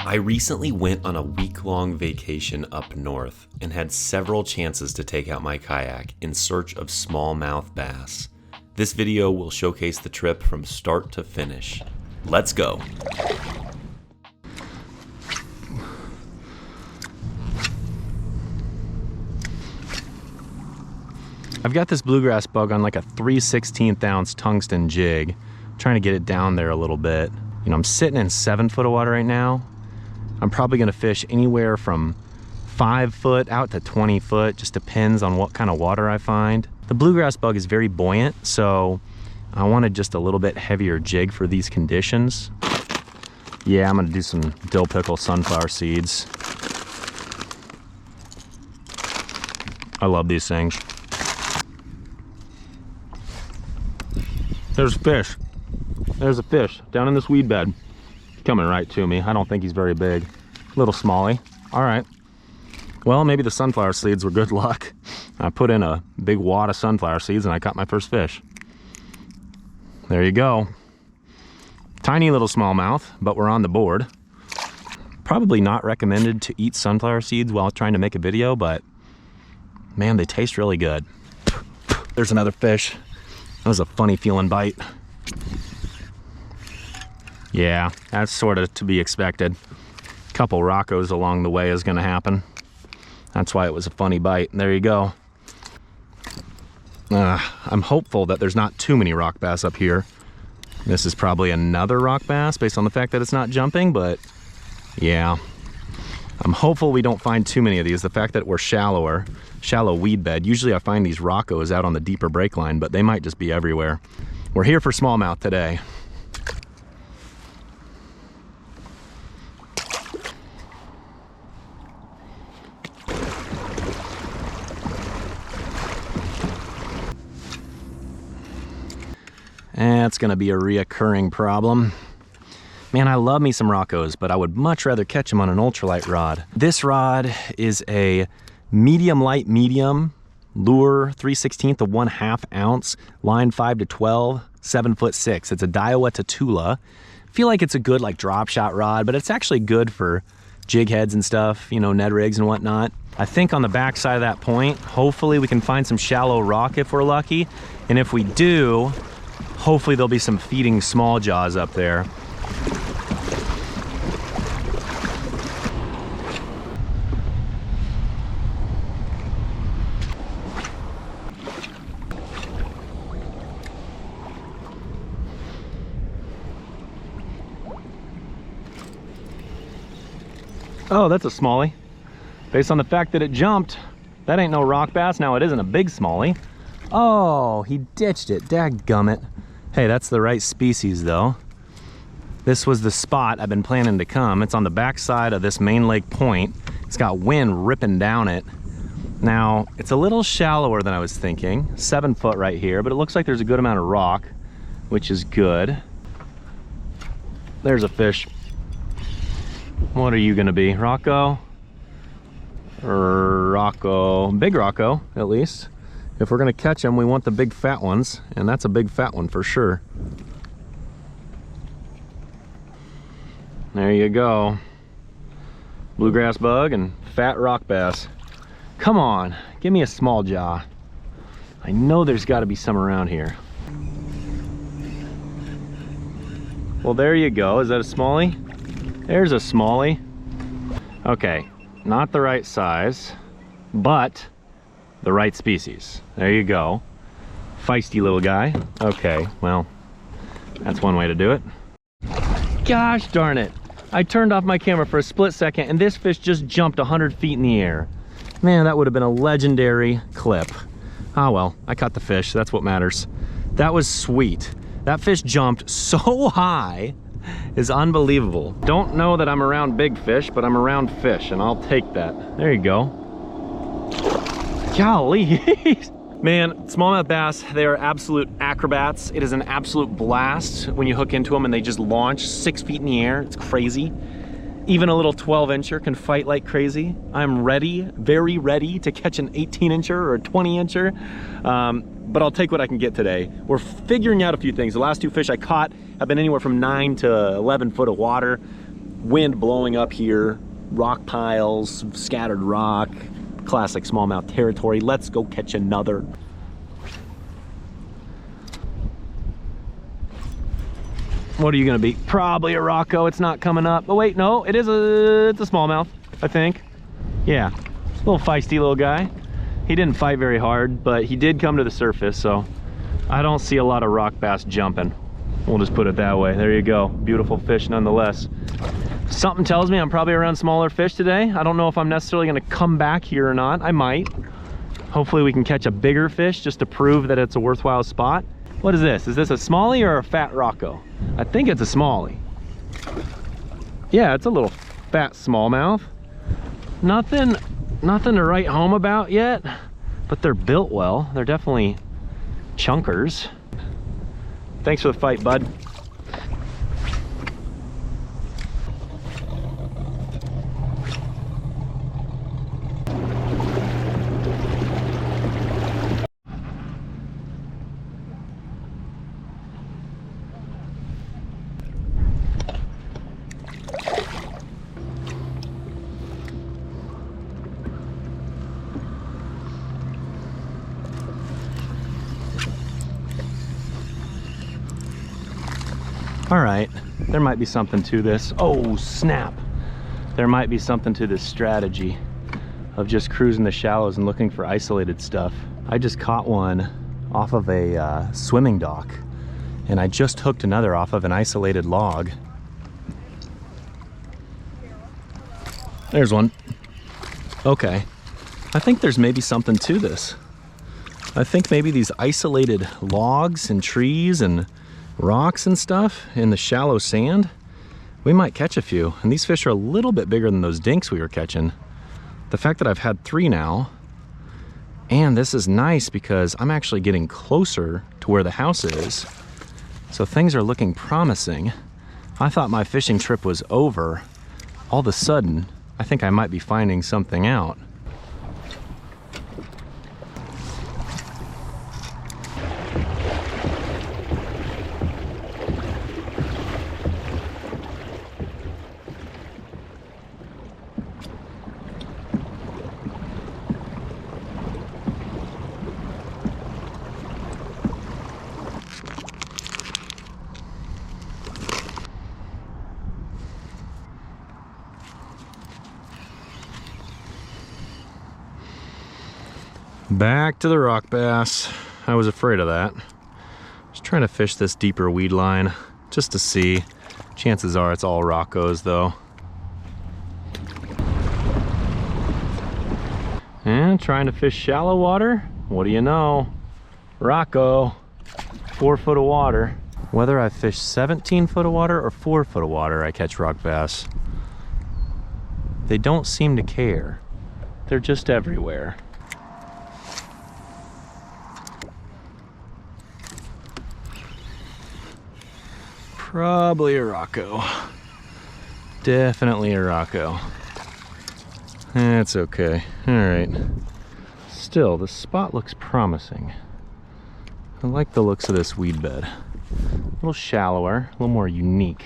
I recently went on a week-long vacation up north and had several chances to take out my kayak in search of smallmouth bass. This video will showcase the trip from start to finish. Let's go. I've got this bluegrass bug on like a 3/16 ounce tungsten jig. I'm trying to get it down there a little bit. You know, I'm sitting in 7 foot of water right now. I'm probably gonna fish anywhere from 5 foot out to 20 foot, just depends on what kind of water I find. The bluegrass bug is very buoyant, so I wanted just a little bit heavier jig for these conditions. Yeah, I'm gonna do some dill pickle sunflower seeds. I love these things. There's a fish. There's a fish down in this weed bed. Coming right to me. I don't think he's very big. Little smallie. All right. Well, maybe the sunflower seeds were good luck. I put in a big wad of sunflower seeds and I caught my first fish. There you go. Tiny little smallmouth, but we're on the board. Probably not recommended to eat sunflower seeds while trying to make a video, but man, they taste really good. There's another fish. That was a funny feeling bite. Yeah, that's sort of to be expected. A couple rockos along the way is gonna happen. That's why it was a funny bite. There you go. I'm hopeful that there's not too many rock bass up here. This is probably another rock bass based on the fact that it's not jumping, but yeah. I'm hopeful we don't find too many of these. The fact that we're shallow weed bed. Usually I find these rockos out on the deeper break line, but they might just be everywhere. We're here for smallmouth today. That's gonna be a reoccurring problem. Man, I love me some rockos, but I would much rather catch them on an ultralight rod. This rod is a medium light medium lure, 3/16 to 1/2 ounce, line 5 to 12, 7'6". It's a Daiwa Tatula. Feel like it's a good like drop shot rod, but it's actually good for jig heads and stuff, you know, Ned rigs and whatnot. I think on the back side of that point, hopefully we can find some shallow rock if we're lucky. And if we do, hopefully there'll be some feeding small jaws up there. Oh, that's a smallie. Based on the fact that it jumped, that ain't no rock bass. Now it isn't a big smallie. Oh, he ditched it, dadgummit. Hey, that's the right species though. This was the spot I've been planning to come. It's on the back side of this main lake point. It's got wind ripping down it. Now, it's a little shallower than I was thinking. 7 foot right here, but it looks like there's a good amount of rock, which is good. There's a fish. What are you gonna be, Rocco? Rocco, big Rocco, at least. If we're gonna catch them, we want the big fat ones, and that's a big fat one for sure. There you go. Bluegrass bug and fat rock bass. Come on, give me a small jaw. I know there's gotta be some around here. Well, there you go. Is that a smallie? There's a smallie. Okay, not the right size, but the right species. There you go. Feisty little guy. Okay, well, that's one way to do it. Gosh darn it. I turned off my camera for a split second and this fish just jumped 100 feet in the air. Man, that would have been a legendary clip. Ah well, I caught the fish, that's what matters. That was sweet. That fish jumped so high, is unbelievable. Don't know that I'm around big fish, but I'm around fish and I'll take that. There you go. Golly. Man, smallmouth bass, they are absolute acrobats. It is an absolute blast when you hook into them and they just launch 6 feet in the air. It's crazy. Even a little 12-incher can fight like crazy. I'm ready, very ready to catch an 18-incher or a 20-incher. But I'll take what I can get today. We're figuring out a few things. The last 2 fish I caught have been anywhere from 9 to 11 foot of water. wind blowing up here, rock piles, scattered rock, classic smallmouth territory. Let's go catch another. What are you gonna be? Probably a Rocco. It's not coming up. Oh wait, no, it's a smallmouth, I think. Yeah, little feisty little guy. He didn't fight very hard, but he did come to the surface, so I don't see a lot of rock bass jumping. We'll just put it that way. There you go. Beautiful fish nonetheless. Something tells me I'm probably around smaller fish today. I don't know if I'm necessarily gonna come back here or not. I might. Hopefully we can catch a bigger fish just to prove that it's a worthwhile spot. What is this? Is this a smallie or a fat Rocco? I think it's a smallie. Yeah, it's a little fat smallmouth. Nothing to write home about yet, but they're built well. They're definitely chunkers. Thanks for the fight, bud. All right, there might be something to this. Oh, snap. There might be something to this strategy of just cruising the shallows and looking for isolated stuff. I just caught one off of a swimming dock, and I just hooked another off of an isolated log. There's one. Okay, I think there's maybe something to this. I think maybe these isolated logs and trees and rocks and stuff in the shallow sand, we might catch a few. And these fish are a little bit bigger than those dinks we were catching. The fact that I've had 3 now, and this is nice because I'm actually getting closer to where the house is, so things are looking promising. I thought my fishing trip was over. All of a sudden, I think I might be finding something out. Back to the rock bass. I was afraid of that. Just trying to fish this deeper weed line just to see. Chances are it's all Roccos though. And trying to fish shallow water. What do you know? Rocco. 4 foot of water. Whether I fish 17 foot of water or 4 foot of water, I catch rock bass. They don't seem to care. They're just everywhere. Probably a Rocco. Definitely a Rocco. That's okay. All right. Still, the spot looks promising. I like the looks of this weed bed. A little shallower, a little more unique.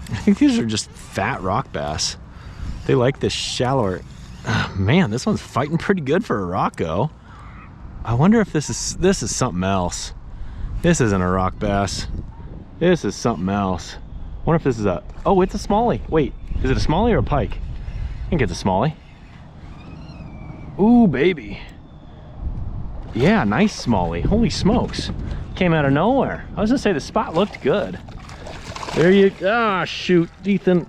I think these are just fat rock bass. They like this shallower. Man, this one's fighting pretty good for a Rocco. I wonder if this is something else. This isn't a rock bass. This is something else. I wonder if this is a, oh, it's a smallie. Wait, is it a smallie or a pike? I think it's a smallie. Ooh, baby. Yeah, nice smallie. Holy smokes. Came out of nowhere. I was gonna say the spot looked good. There you, ah, shoot, Ethan.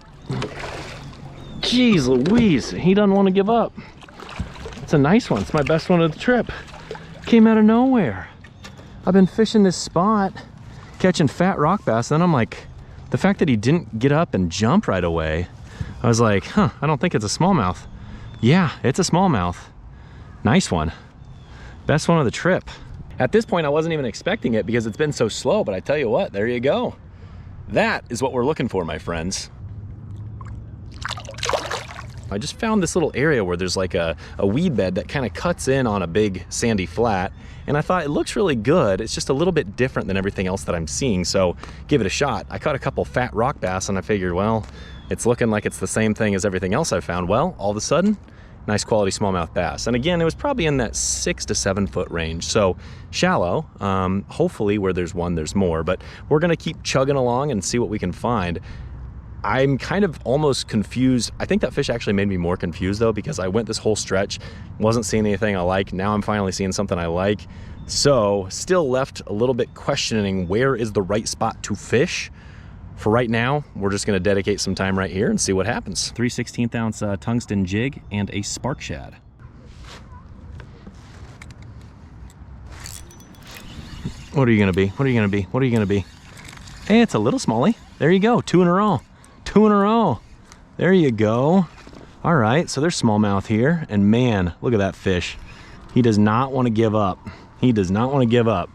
Jeez Louise, he doesn't want to give up. It's a nice one. It's my best one of the trip. Came out of nowhere. I've been fishing this spot, catching fat rock bass, and then I'm like, the fact that he didn't get up and jump right away, I was like, huh, I don't think it's a smallmouth. Yeah, it's a smallmouth. Nice one. Best one of the trip. At this point, I wasn't even expecting it because it's been so slow, but I tell you what, there you go. That is what we're looking for, my friends. I just found this little area where there's like a weed bed that kind of cuts in on a big sandy flat, and I thought it looks really good. It's just a little bit different than everything else that I'm seeing, so give it a shot. I caught a couple fat rock bass and I figured, well, it's looking like it's the same thing as everything else I've found. Well, all of a sudden, nice quality smallmouth bass. And again, it was probably in that 6 to 7 foot range, so shallow. Hopefully where there's one, there's more, but we're gonna keep chugging along and see what we can find. I'm kind of almost confused. I think that fish actually made me more confused though, because I went this whole stretch, wasn't seeing anything I like. Now I'm finally seeing something I like. So still left a little bit questioning where is the right spot to fish. For right now, we're just gonna dedicate some time right here and see what happens. 3/16 ounce tungsten jig and a spark shad. What are you gonna be? What are you gonna be? What are you gonna be? Hey, it's a little smallie. There you go, 2 in a row. 2 in a row. There you go. All right, so there's smallmouth here, and man, look at that fish. He does not want to give up. He does not want to give up.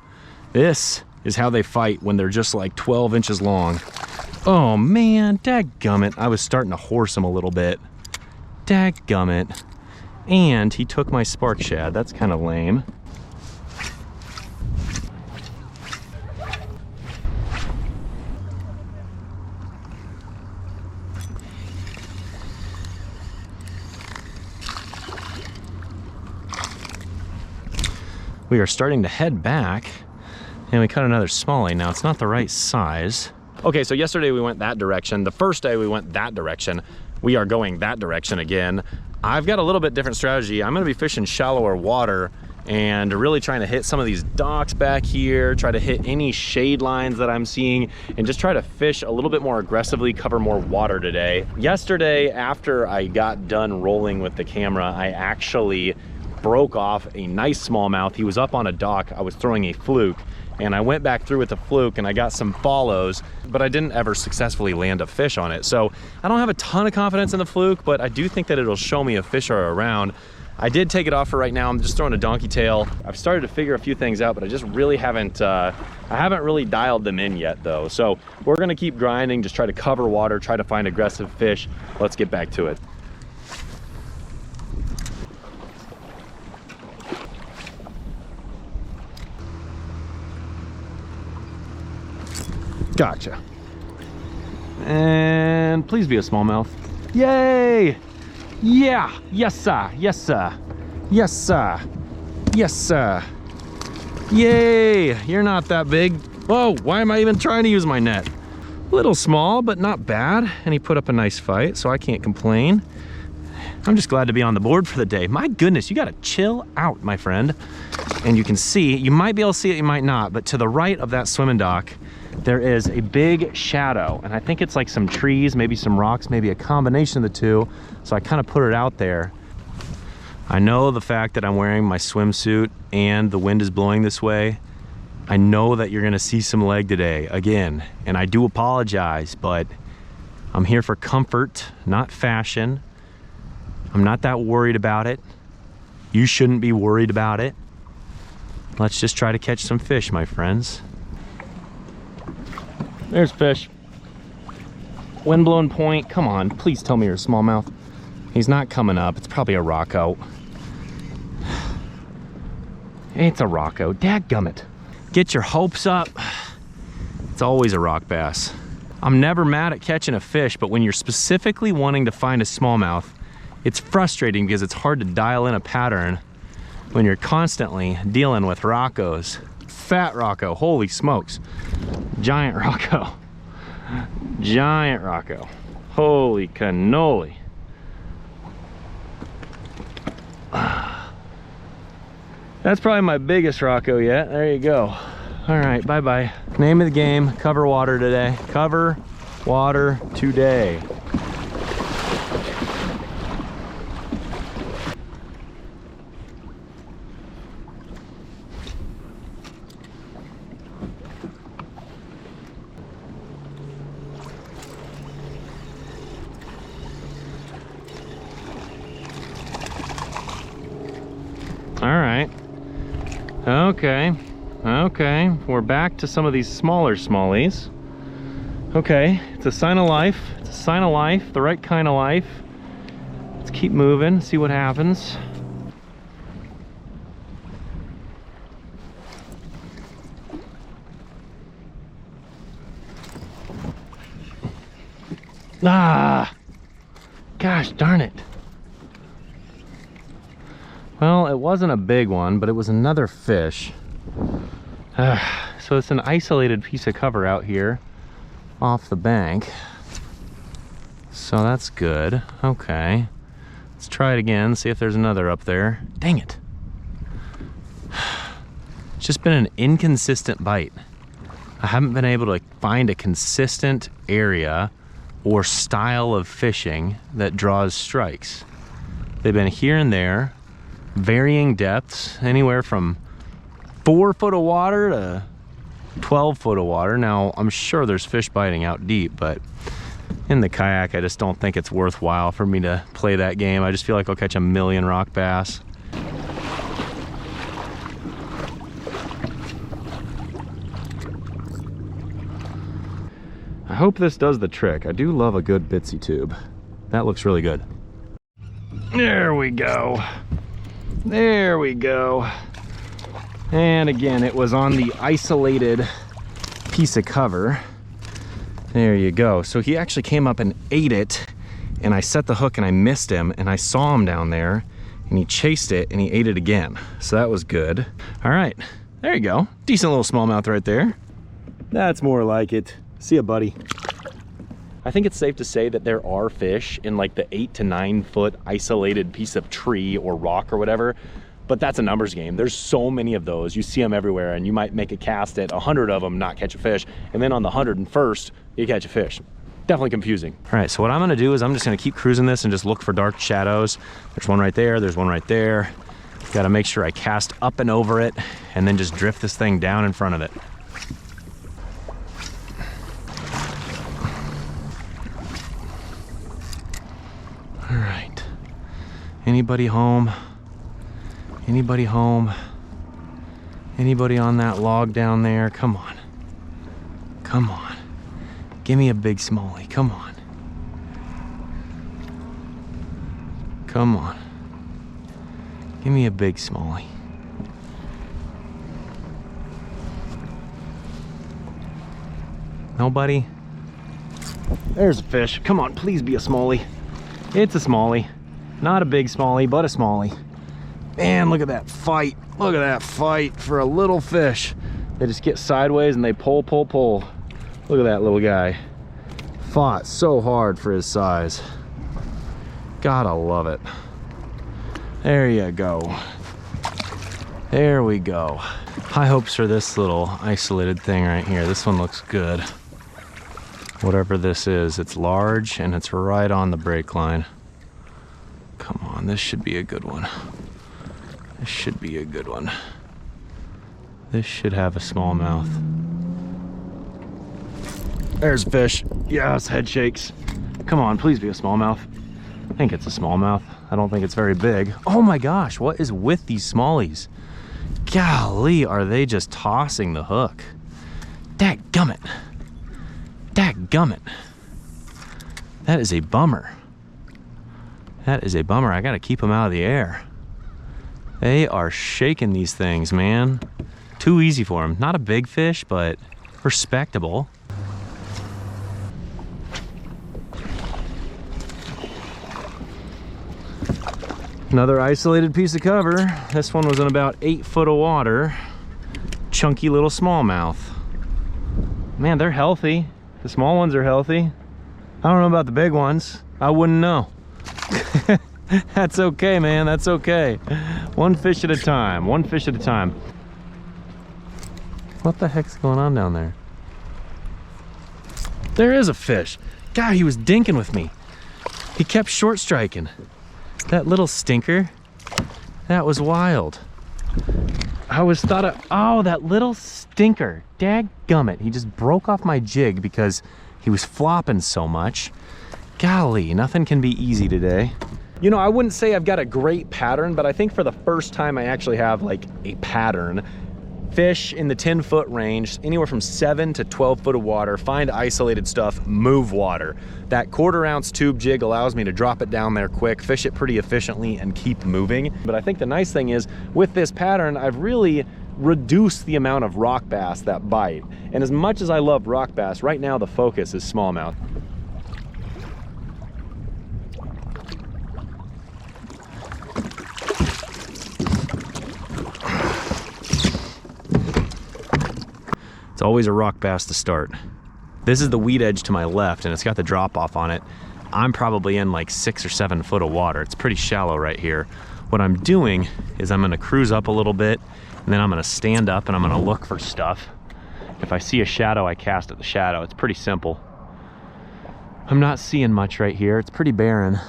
This is how they fight when they're just like 12 inches long. Oh man, dadgummit. I was starting to horse him a little bit. Dadgummit. And he took my spark shad. That's kind of lame. We are starting to head back, and we caught another smallie. Now it's not the right size. Okay, so yesterday we went that direction. The first day we went that direction. We are going that direction again. I've got a little bit different strategy. I'm gonna be fishing shallower water and really trying to hit some of these docks back here, try to hit any shade lines that I'm seeing, and just try to fish a little bit more aggressively, cover more water today. Yesterday, after I got done rolling with the camera, I actually broke off a nice smallmouth. He was up on a dock. I was throwing a fluke, and I went back through with the fluke and I got some follows, but I didn't ever successfully land a fish on it. So I don't have a ton of confidence in the fluke, but I do think that it'll show me if fish are around. I did take it off for right now. I'm just throwing a donkey tail. I've started to figure a few things out, but I just really haven't, I haven't really dialed them in yet though. So we're gonna keep grinding, just try to cover water, try to find aggressive fish. Let's get back to it. Gotcha. And please be a smallmouth. Yay! Yeah! Yes, sir! Yes, sir! Yes, sir! Yes, sir! Yay! You're not that big. Whoa, why am I even trying to use my net? Little small, but not bad. And he put up a nice fight, so I can't complain. I'm just glad to be on the board for the day. My goodness, you gotta chill out, my friend. And you can see, you might be able to see it, you might not, but to the right of that swimming dock, there is a big shadow, and I think it's like some trees, maybe some rocks, maybe a combination of the two. So I kind of put it out there. I know the fact that I'm wearing my swimsuit and the wind is blowing this way, I know that you're gonna see some leg today again, and I do apologize, but I'm here for comfort, not fashion. I'm not that worried about it. You shouldn't be worried about it. Let's just try to catch some fish, my friends. There's fish. Windblown point. Come on, please tell me you're a smallmouth. He's not coming up. It's probably a rocko. It's a rocko. Dadgummit. Get your hopes up. It's always a rock bass. I'm never mad at catching a fish, but when you're specifically wanting to find a smallmouth, it's frustrating because it's hard to dial in a pattern when you're constantly dealing with rockos. Fat rocko, holy smokes. Giant rocko. Giant rocko. Holy cannoli. That's probably my biggest rocko yet. There you go. All right, bye-bye. Name of the game, cover water today. Cover water today. All right. Okay. Okay. We're back to some of these smaller smallies. Okay, it's a sign of life. It's a sign of life, the right kind of life. Let's keep moving, see what happens. Ah, gosh darn it. Well, it wasn't a big one, but it was another fish. So it's an isolated piece of cover out here off the bank. So that's good. Okay. Let's try it again, see if there's another up there. Dang it. It's just been an inconsistent bite. I haven't been able to find a consistent area or style of fishing that draws strikes. They've been here and there, varying depths, anywhere from 4 foot of water to 12 foot of water. Now, I'm sure there's fish biting out deep, but in the kayak, I just don't think it's worthwhile for me to play that game. I just feel like I'll catch a million rock bass. I hope this does the trick. I do love a good bitsy tube. That looks really good. There we go. There we go. And again, it was on the isolated piece of cover. There you go. So he actually came up and ate it, and I set the hook and I missed him, and I saw him down there and he chased it and he ate it again. So that was good. All right, there you go. Decent little smallmouth right there. That's more like it. See ya, buddy. I think it's safe to say that there are fish in like the 8 to 9 foot isolated piece of tree or rock or whatever, but that's a numbers game. There's so many of those. You see them everywhere, and you might make a cast at 100 of them, not catch a fish, and then on the 101st, you catch a fish. Definitely confusing. All right, so what I'm gonna do is I'm just gonna keep cruising this and just look for dark shadows. There's one right there, there's one right there. Gotta make sure I cast up and over it, and then just drift this thing down in front of it. All right, anybody home? Anybody home? Anybody on that log down there? Come on. Come on. Give me a big smallie, come on. Come on. Give me a big smallie. Nobody? There's a fish. Come on, please be a smallie. It's a smallie. Not a big smallie, but a smallie. Man, look at that fight. Look at that fight for a little fish. They just get sideways and they pull, pull, pull. Look at that little guy. Fought so hard for his size. Gotta love it. There you go. There we go. High hopes for this little isolated thing right here. This one looks good. Whatever this is, it's large and it's right on the break line. Come on, this should be a good one. This should be a good one. This should have a smallmouth. There's a fish. Yes, head shakes. Come on, please be a smallmouth. I think it's a smallmouth. I don't think it's very big. Oh my gosh, what is with these smallies? Golly, are they just tossing the hook? Dadgummit. Dadgummit. That is a bummer. That is a bummer. I gotta keep them out of the air. They are shaking these things, man. Too easy for them. Not a big fish, but respectable. Another isolated piece of cover. This one was in about 8 foot of water. Chunky little smallmouth. Man, they're healthy. The small ones are healthy. I don't know about the big ones. I wouldn't know. That's okay, man, that's okay. One fish at a time, one fish at a time. What the heck's going on down there? There is a fish. God, he was dinking with me. He kept short striking. That little stinker, that was wild. Oh, that little stinker. Dadgummit, he just broke off my jig because he was flopping so much. Golly, nothing can be easy today. You know, I wouldn't say I've got a great pattern, but I think for the first time I actually have like a pattern Fish in the 10-foot range, anywhere from 7 to 12 foot of water, find isolated stuff, move water. That 1/4 ounce tube jig allows me to drop it down there quick, fish it pretty efficiently, and keep moving. But I think the nice thing is, with this pattern, I've really reduced the amount of rock bass that bite. And as much as I love rock bass, right now the focus is smallmouth. It's always a rock bass to start. This is the weed edge to my left, and it's got the drop off on it. I'm probably in like 6 or 7 foot of water. It's pretty shallow right here. What I'm doing is I'm gonna cruise up a little bit, and then I'm gonna stand up and I'm gonna look for stuff. If I see a shadow, I cast at the shadow. It's pretty simple. I'm not seeing much right here. It's pretty barren.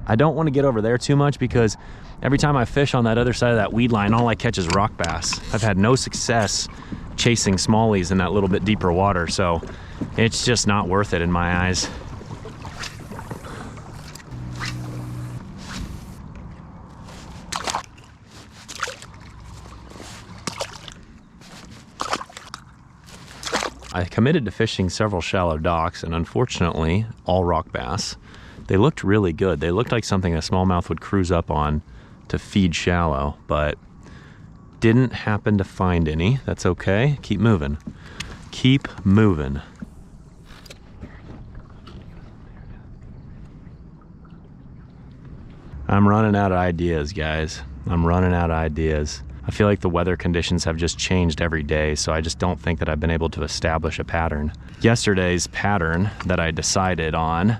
I don't want to get over there too much because every time I fish on that other side of that weed line, all I catch is rock bass. I've had no success chasing smallies in that little bit deeper water, so it's just not worth it in my eyes. I committed to fishing several shallow docks, and unfortunately, all rock bass. They looked really good. They looked like something a smallmouth would cruise up on to feed shallow, but didn't happen to find any. That's okay. Keep moving. Keep moving. I'm running out of ideas, guys. I'm running out of ideas. I feel like the weather conditions have just changed every day, so I just don't think that I've been able to establish a pattern. Yesterday's pattern that I decided on,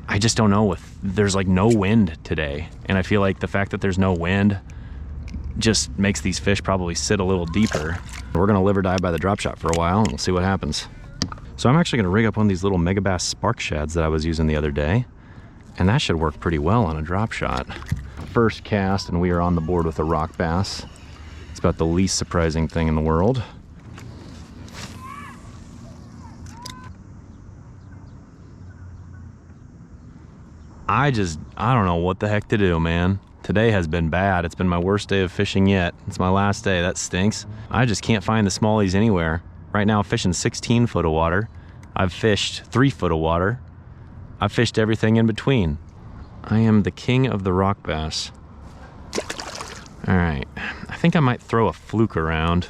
I just don't know if there's like no wind today. And I feel like the fact that there's no wind just makes these fish probably sit a little deeper. We're gonna live or die by the drop shot for a while, and we'll see what happens. So I'm actually gonna rig up one of these little megabass spark shads that I was using the other day, and that should work pretty well on a drop shot. First cast, and we are on the board with a rock bass. It's about the least surprising thing in the world. I don't know what the heck to do, man. Today has been bad. It's been my worst day of fishing yet. It's my last day. That stinks. I just can't find the smallies anywhere. Right now I'm fishing 16 foot of water. I've fished 3 foot of water. I've fished everything in between. I am the king of the rock bass. All right, I think I might throw a fluke around.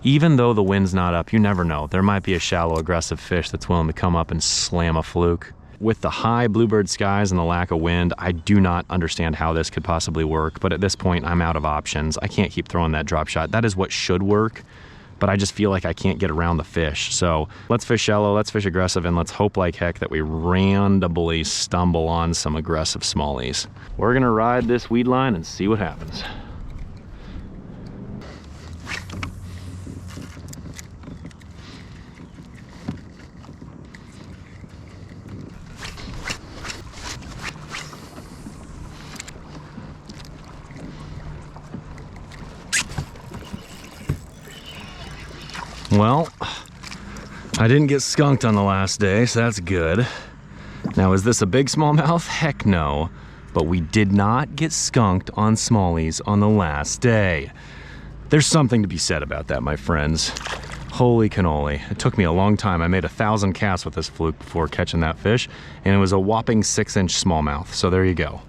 Even though the wind's not up, you never know. There might be a shallow, aggressive fish that's willing to come up and slam a fluke. With the high bluebird skies and the lack of wind, I do not understand how this could possibly work, but at this point, I'm out of options. I can't keep throwing that drop shot. That is what should work, but I just feel like I can't get around the fish. So let's fish shallow, let's fish aggressive, and let's hope like heck that we randomly stumble on some aggressive smallies. We're gonna ride this weed line and see what happens. Well, I didn't get skunked on the last day, so that's good. Now, is this a big smallmouth? Heck no. But we did not get skunked on smallies on the last day. There's something to be said about that, my friends. Holy cannoli. It took me a long time. I made 1,000 casts with this fluke before catching that fish, and it was a whopping 6-inch smallmouth. So there you go.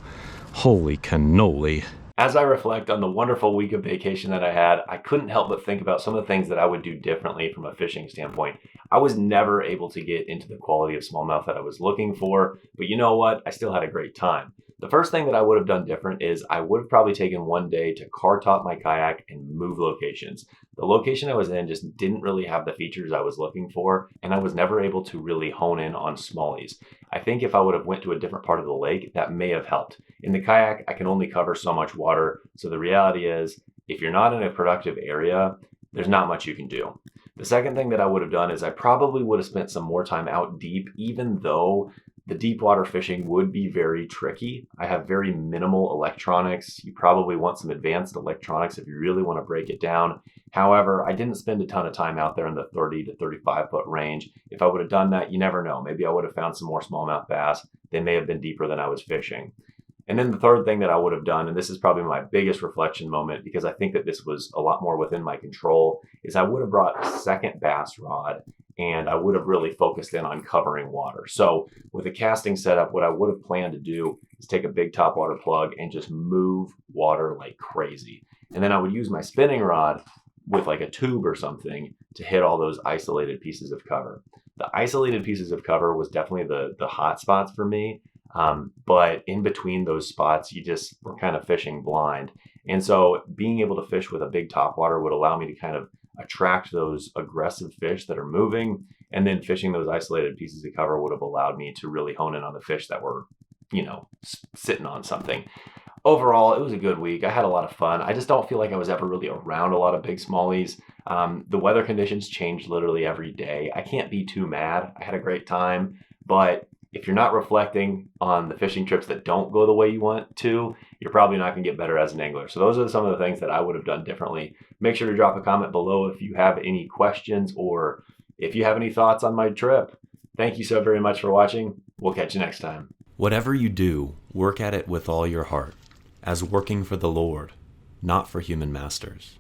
Holy cannoli. As I reflect on the wonderful week of vacation that I had, I couldn't help but think about some of the things that I would do differently from a fishing standpoint. I was never able to get into the quality of smallmouth that I was looking for, but you know what? I still had a great time. The first thing that I would have done different is I would have probably taken one day to car top my kayak and move locations. The location I was in just didn't really have the features I was looking for, and I was never able to really hone in on smallies. I think if I would have went to a different part of the lake, that may have helped. In the kayak, I can only cover so much water, so the reality is, if you're not in a productive area, there's not much you can do. The second thing that I would have done is I probably would have spent some more time out deep, even though the deep water fishing would be very tricky. I have very minimal electronics. You probably want some advanced electronics if you really want to break it down. However, I didn't spend a ton of time out there in the 30 to 35 foot range. If I would have done that, you never know. Maybe I would have found some more smallmouth bass. They may have been deeper than I was fishing. And then the third thing that I would have done, and this is probably my biggest reflection moment because I think that this was a lot more within my control, is I would have brought a second bass rod and I would have really focused in on covering water. So with a casting setup, what I would have planned to do is take a big topwater plug and just move water like crazy. And then I would use my spinning rod with like a tube or something to hit all those isolated pieces of cover. The isolated pieces of cover was definitely the hot spots for me. But in between those spots, you just were kind of fishing blind. And so being able to fish with a big topwater would allow me to kind of attract those aggressive fish that are moving. And then fishing those isolated pieces of cover would have allowed me to really hone in on the fish that were, sitting on something. Overall, it was a good week. I had a lot of fun. I just don't feel like I was ever really around a lot of big smallies. The weather conditions changed literally every day. I can't be too mad. I had a great time, but if you're not reflecting on the fishing trips that don't go the way you want to, you're probably not going to get better as an angler. So those are some of the things that I would have done differently. Make sure to drop a comment below if you have any questions or if you have any thoughts on my trip. Thank you so very much for watching. We'll catch you next time. Whatever you do, work at it with all your heart, as working for the Lord, not for human masters.